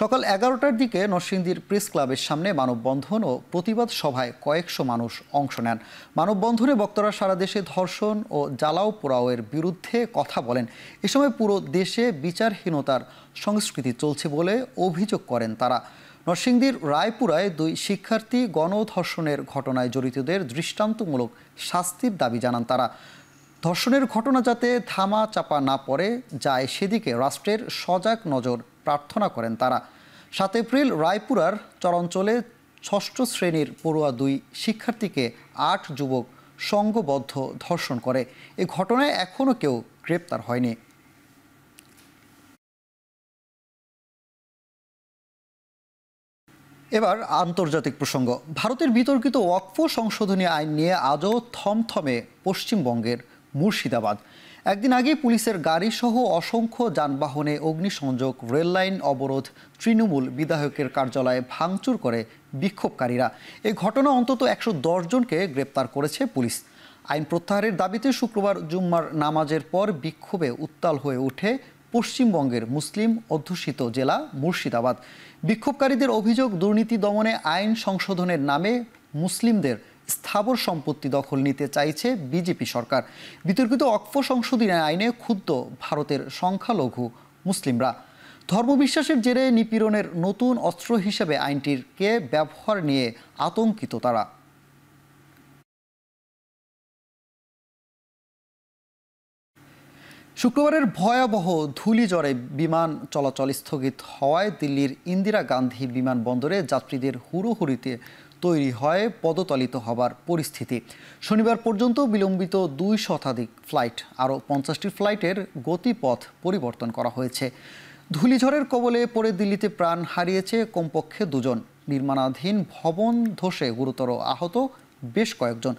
সকাল 11টার দিকে নরসিংদীর প্রেস ক্লাবের সামনে মানববন্ধন ও প্রতিবাদ সভায় কয়েকশো মানুষ অংশ নেন। মানববন্ধনে বক্তারা সারা দেশে ধর্ষণ ও জ্বালাও পোড়াওয়ের বিরুদ্ধে কথা বলেন। এ সময় পুরো দেশে বিচারহীনতার সংস্কৃতি চলছে বলে অভিযোগ করেন তারা। নরসিংদীর রায়পুরায় 2 শিক্ষার্থী গণধর্ষণের ঘটনায় জড়িতদের দৃষ্টান্তমূলক শাস্তির দাবি জানান তারা। ধর্ষণের ঘটনা যাতে ধামা চাপা না পড়ে যায় সেদিকে রাষ্ট্রের সজাগ নজর প্রার্থনা করেন তারা। 7 এপ্রিল রায়পুরার চরাঞ্চলে 6ষ্ঠ শ্রেণীর পড়ুয়া 2 শিক্ষার্থীকে 8 যুবক সংঘবদ্ধ ধর্ষণ করে। এ ঘটনায় এখনও কেউ গ্রেপ্তার হয়নি। এবার আন্তর্জাতিক প্রসঙ্গ। ভারতের বিতর্কিত ওয়াকফ সংশোধনী আইন নিয়ে আজও থমথমে পশ্চিমবঙ্গের মুর্শিদাবাদ। একদিন আগে পুলিশের গাড়ি সহ অসংখ্য যানবাহনে অগ্নিসংযোগ, রেললাইন অবরোধ, তৃণমূল বিধায়কের কার্যালয়ে ভাঙচুর করে বিক্ষোভকারীরা। এই ঘটনা অন্তত 110 জনকে গ্রেপ্তার করেছে পুলিশ। আইন প্রত্যাহারের দাবিতে শুক্রবার জুম্মার নামাজের পর বিক্ষোভে উত্তাল হয়ে ওঠে পশ্চিমবঙ্গের মুসলিম অধ্যুষিত জেলা মুর্শিদাবাদ। বিক্ষোভকারীদের অভিযোগ, দুর্নীতি দমনে আইন সংশোধনের নামে মুসলিমদের স্থাবর সম্পত্তি দখল নিতে চাইছে বিজেপি সরকার। বিতর্কিত ওয়াকফ সংশোধনী আইনে ক্ষুব্ধ ভারতের সংখ্যালঘু মুসলিমরা। ধর্মবিশ্বাসের জেরে নিপীড়নের নতুন অস্ত্র হিসেবে আইনটিকে ব্যবহার নিয়ে আতঙ্কিত তারা। শুক্রবারের ভয়াবহ ধূলিঝড়ে বিমান চলাচল স্থগিত হওয়ায় দিল্লির ইন্দিরা গান্ধী বিমানবন্দরে যাত্রীদের হুড়োহুড়িতে তৈরি হয় পদতলিত হবার পরিস্থিতি। শনিবার পর্যন্ত বিলম্বিত 2 শতাধিক ফ্লাইট, আরও 50টি ফ্লাইটের গতিপথ পরিবর্তন করা হয়েছে। ধূলিঝড়ের কবলে পড়ে দিল্লিতে প্রাণ হারিয়েছে কমপক্ষে 2 জন। নির্মাণাধীন ভবন ধসে গুরুতর আহত বেশ কয়েকজন।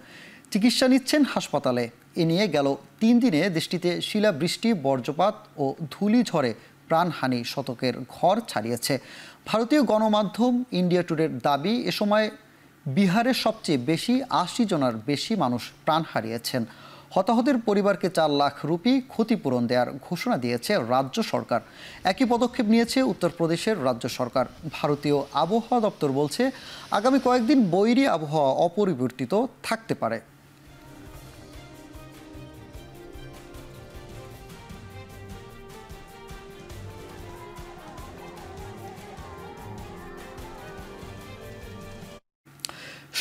চিকিৎসা নিচ্ছেন হাসপাতালে। এ নিয়ে গেল 3 দিনে দেশটিতে শিলাবৃষ্টি, বজ্রপাত ও ধূলিঝড়ে প্রাণহানি শতকের ঘর ছাড়িয়েছে। ভারতীয় গণমাধ্যম ইন্ডিয়া টুডের দাবি, এ সময় বিহারের সবচেয়ে বেশি 80 জনের বেশি মানুষ প্রাণ হারিয়েছেন। হতাহতের পরিবারকে 4 লাখ রুপি ক্ষতিপূরণ দেওয়ার ঘোষণা দিয়েছে রাজ্য সরকার। একই পদক্ষেপ নিয়েছে উত্তরপ্রদেশের রাজ্য সরকার। ভারতীয় আবহাওয়া দপ্তর বলছে, আগামী কয়েকদিন বৈরী আবহাওয়া অপরিবর্তিত থাকতে পারে।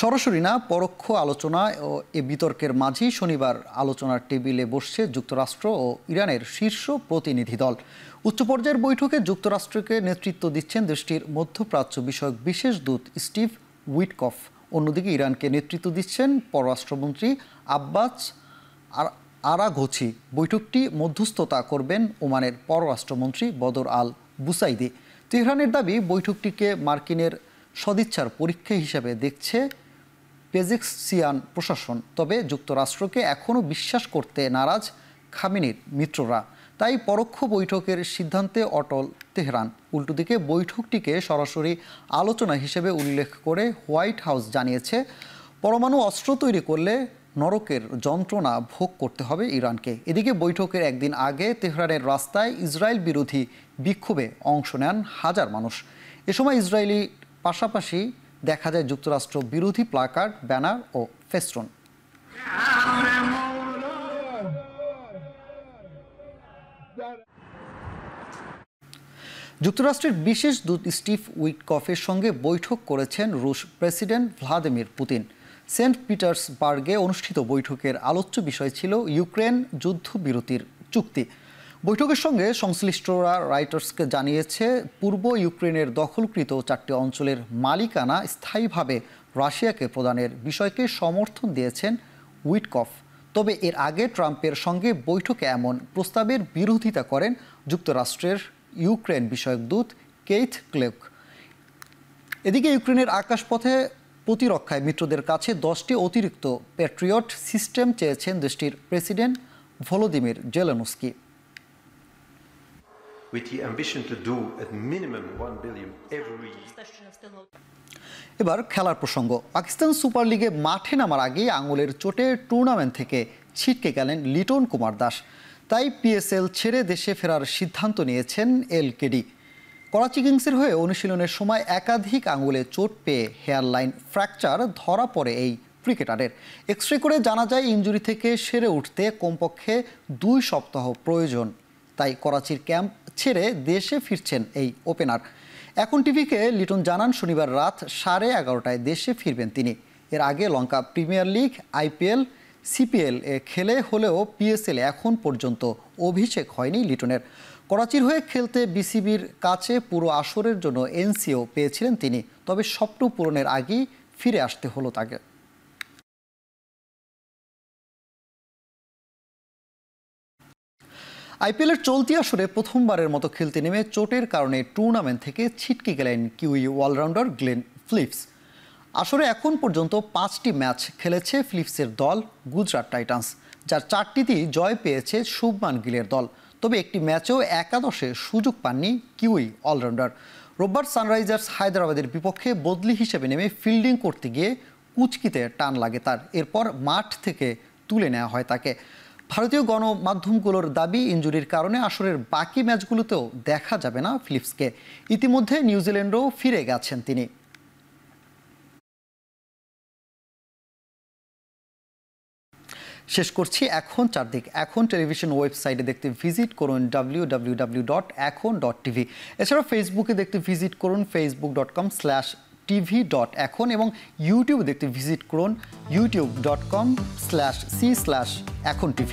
সরাসরি না, পরোক্ষ আলোচনা ও এ বিতর্কের মাঝেই শনিবার আলোচনার টেবিলে বসছে যুক্তরাষ্ট্র ও ইরানের শীর্ষ প্রতিনিধি দল। উচ্চ পর্যায়ের বৈঠকে যুক্তরাষ্ট্রকে নেতৃত্ব দিচ্ছেন দেশটির মধ্যপ্রাচ্য বিষয়ক বিশেষ দূত স্টিভ উইটকফ। অন্যদিকে ইরানকে নেতৃত্ব দিচ্ছেন পররাষ্ট্রমন্ত্রী আব্বাস আরাঘচি। বৈঠকটি মধ্যস্থতা করবেন ওমানের পররাষ্ট্রমন্ত্রী বদর আল বুসাইদি। তেহরানের দাবি, বৈঠকটিকে মার্কিনের সদিচ্ছার পরীক্ষা হিসেবে দেখছে পেজেক্সিয়ান প্রশাসন। তবে যুক্তরাষ্ট্রকে এখনও বিশ্বাস করতে নারাজ খামেনির মিত্ররা। তাই পরোক্ষ বৈঠকের সিদ্ধান্তে অটল তেহরান। উল্টোদিকে বৈঠকটিকে সরাসরি আলোচনা হিসেবে উল্লেখ করে হোয়াইট হাউস জানিয়েছে, পরমাণু অস্ত্র তৈরি করলে নরকের যন্ত্রণা ভোগ করতে হবে ইরানকে। এদিকে বৈঠকের একদিন আগে তেহরানের রাস্তায় ইসরায়েল বিরোধী বিক্ষোভে অংশ নেন হাজার মানুষ। এ সময় ইসরায়েলি পাশাপাশি দেখা যায় যুক্তরাষ্ট্র বিরোধী প্লাকার্ড, ব্যানার ও ফেস্টুন। যুক্তরাষ্ট্রের বিশেষ দূত স্টিভ উইটকফের সঙ্গে বৈঠক করেছেন রুশ প্রেসিডেন্ট ভ্লাদিমির পুতিন। সেন্ট পিটার্সবার্গে অনুষ্ঠিত বৈঠকের আলোচ্য বিষয় ছিল ইউক্রেন যুদ্ধবিরতির চুক্তি। বৈঠকের সঙ্গে সংশ্লিষ্টরা রয়টার্সকে জানিয়েছে, পূর্ব ইউক্রেনের দখলকৃত 4টি অঞ্চলের মালিকানা স্থায়ীভাবে রাশিয়াকে প্রদানের বিষয়কে সমর্থন দিয়েছেন উইটকফ। তবে এর আগে ট্রাম্পের সঙ্গে বৈঠকে এমন প্রস্তাবের বিরোধিতা করেন যুক্তরাষ্ট্রের ইউক্রেন বিষয়ক দূত কেইথ ক্লেক। এদিকে ইউক্রেনের আকাশপথে প্রতিরক্ষায় মিত্রদের কাছে 10টি অতিরিক্ত প্যাট্রিয়ট সিস্টেম চেয়েছেন দেশটির president Volodymyr Zelensky. With the ambition to do at minimum 1 billion every year. এবার খেলার প্রসঙ্গ। পাকিস্তান সুপার লিগে মাঠে নামার আগে আঙুলের চোটে টুর্নামেন্ট থেকে ছিটকে গেলেন লিটন কুমার দাস। তাই পিএসএল ছেড়ে দেশে ফেরার সিদ্ধান্ত নিয়েছেন এলকেডি। করাচি কিংসের হয়ে অনুশীলনের সময় একাধিক আঙুলে চোট পেয়ে হেয়ার লাইন ফ্র্যাকচার ধরা পড়ে এই ক্রিকেটারের। এক্স রে করে জানা যায় ইনজুরি থেকে সেরে উঠতে কমপক্ষে 2 সপ্তাহ প্রয়োজন। তাই করাচির ক্যাম্প ছেড়ে দেশে ফিরছেন এই ওপেনার। এখন টিভিকে লিটন জানান, শনিবার রাত 11:30টায় দেশে ফিরবেন তিনি। এর আগে লঙ্কা প্রিমিয়ার লিগ, আইপিএল, সিপিএল এ খেলে হলেও পিএসএল এখন পর্যন্ত অভিষেক হয়নি লিটনের। করাচির হয়ে খেলতে বিসিবির কাছে পুরো আসরের জন্য এনসিও পেয়েছিলেন তিনি। তবে স্বপ্ন পূরণের আগেই ফিরে আসতে হলো তাকে। আইপিএলের চলতি আসরে প্রথমবারের মতো খেলতে নেমে চোটের কারণে টুর্নামেন্ট থেকে ছিটকে গেলেন কিউই অলরাউন্ডার গ্লেন ফিলিপস। আসরে এখন পর্যন্ত 5টি ম্যাচ খেলেছে ফিলিপসের দল গুজরাট টাইটান্স, যার 4টিতেই জয় পেয়েছে শুভমান গিলের দল। তবে একটি ম্যাচেও একাদশে সুযোগ পাননি কিউই অলরাউন্ডার। রোববার সানরাইজার্স হায়দ্রাবাদের বিপক্ষে বদলি হিসেবে নেমে ফিল্ডিং করতে গিয়ে কুচকিতে টান লাগে তার। এরপর মাঠ থেকে তুলে নেওয়া হয় তাকে। ভারতীয় গণমাধ্যমগুলোর দাবি, ইনজুরির কারণে আসরের বাকি ম্যাচগুলোতেও দেখা যাবে না ফিলিপসকে। ইতিমধ্যে নিউজিল্যান্ডেও ফিরে গেছেন তিনি। শেষ করছি এখন চারদিক। এখন টেলিভিশন ওয়েবসাইটে দেখতে ভিজিট করুন www.ekhon.tv। এছাড়া ফেসবুকে দেখতে ভিজিট করুন facebook.com/tv.ekhon এবং ইউটিউবে দেখতে ভিজিট করুন youtube.com/c/ekhon tv।